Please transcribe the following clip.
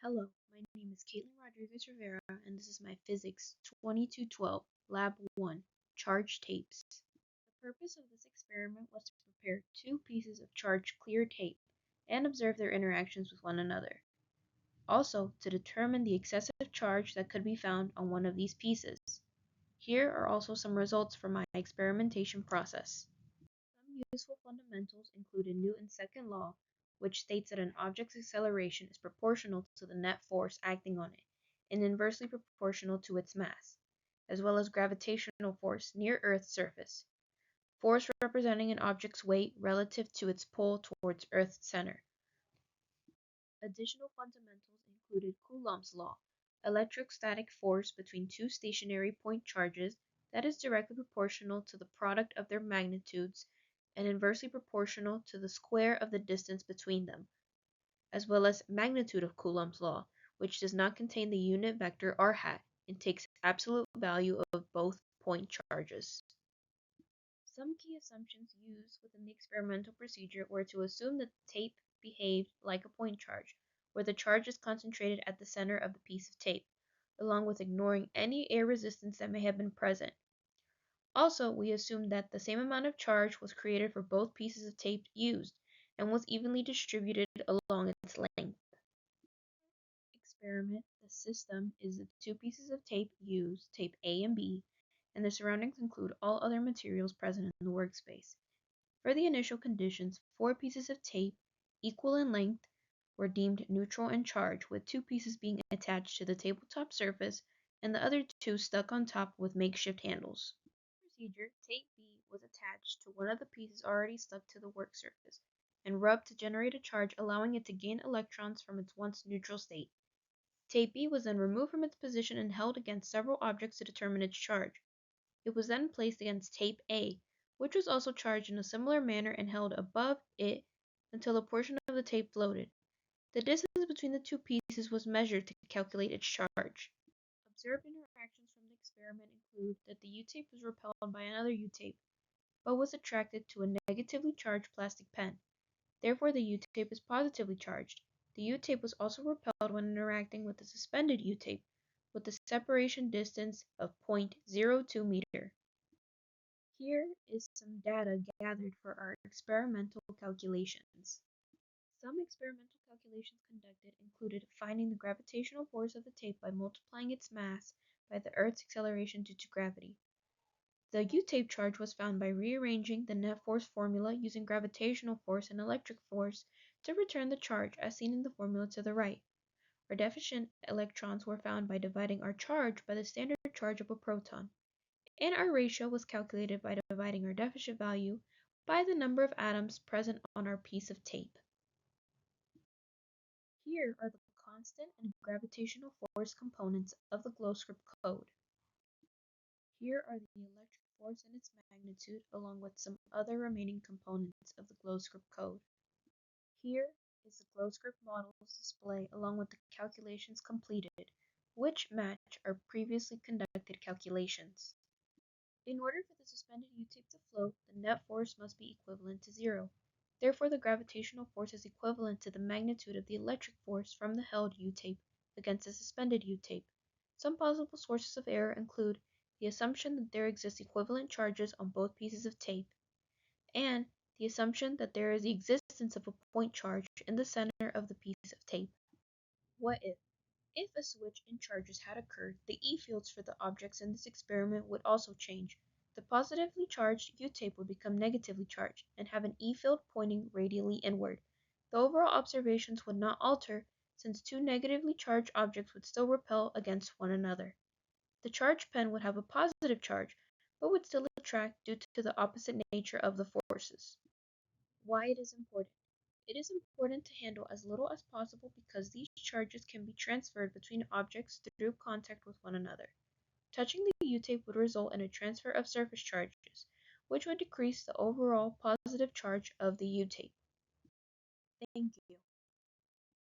Hello, my name is Caitlin Rodriguez Rivera, and this is my Physics 2212, Lab 1, Charge Tapes. The purpose of this experiment was to prepare two pieces of charged clear tape and observe their interactions with one another. Also, to determine the excessive charge that could be found on one of these pieces. Here are also some results from my experimentation process. Some useful fundamentals included Newton's second law, which states that an object's acceleration is proportional to the net force acting on it and inversely proportional to its mass, as well as gravitational force near Earth's surface, force representing an object's weight relative to its pull towards Earth's center. Additional fundamentals included Coulomb's law, electrostatic force between two stationary point charges that is directly proportional to the product of their magnitudes and inversely proportional to the square of the distance between them, as well as magnitude of Coulomb's law, which does not contain the unit vector r hat and takes absolute value of both point charges. Some key assumptions used within the experimental procedure were to assume that the tape behaved like a point charge, where the charge is concentrated at the center of the piece of tape, along with ignoring any air resistance that may have been present. Also, we assumed that the same amount of charge was created for both pieces of tape used and was evenly distributed along its length. Experiment, the system is the two pieces of tape used, tape A and B, and the surroundings include all other materials present in the workspace. For the initial conditions, 4 pieces of tape, equal in length, were deemed neutral in charge, with 2 pieces being attached to the tabletop surface and the other 2 stuck on top with makeshift handles. Procedure, tape B was attached to one of the pieces already stuck to the work surface and rubbed to generate a charge, allowing it to gain electrons from its once neutral state. Tape B was then removed from its position and held against several objects to determine its charge. It was then placed against tape A, which was also charged in a similar manner and held above it until a portion of the tape floated. The distance between the two pieces was measured to calculate its charge. Observed interactions from the experiment include that the U-tape was repelled by another U-tape, but was attracted to a negatively charged plastic pen. Therefore, the U-tape is positively charged. The U-tape was also repelled when interacting with the suspended U-tape, with a separation distance of 0.02 meter. Here is some data gathered for our experimental calculations. Some experimental calculations conducted included finding the gravitational force of the tape by multiplying its mass by the Earth's acceleration due to gravity. The U-tape charge was found by rearranging the net force formula using gravitational force and electric force to return the charge as seen in the formula to the right. Our deficient electrons were found by dividing our charge by the standard charge of a proton, and our ratio was calculated by dividing our deficit value by the number of atoms present on our piece of tape. Here are the constant and gravitational force components of the glow script code. Here are the electric force and its magnitude, along with some other remaining components of the glow script code. Here is the glow script model's display along with the calculations completed, which match our previously conducted calculations. In order for the suspended U-tape to float, the net force must be equivalent to 0. Therefore, the gravitational force is equivalent to the magnitude of the electric force from the held U-tape against the suspended U-tape. Some possible sources of error include the assumption that there exist equivalent charges on both pieces of tape, and the assumption that there is the existence of a point charge in the center of the piece of tape. What if? If a switch in charges had occurred, the E fields for the objects in this experiment would also change. The positively charged U-tape would become negatively charged and have an E field pointing radially inward. The overall observations would not alter, since two negatively charged objects would still repel against one another. The charged pen would have a positive charge, but would still attract due to the opposite nature of the forces. Why it is important. It is important to handle as little as possible because these charges can be transferred between objects through contact with one another. Touching the U-tape would result in a transfer of surface charges, which would decrease the overall positive charge of the U-tape. Thank you.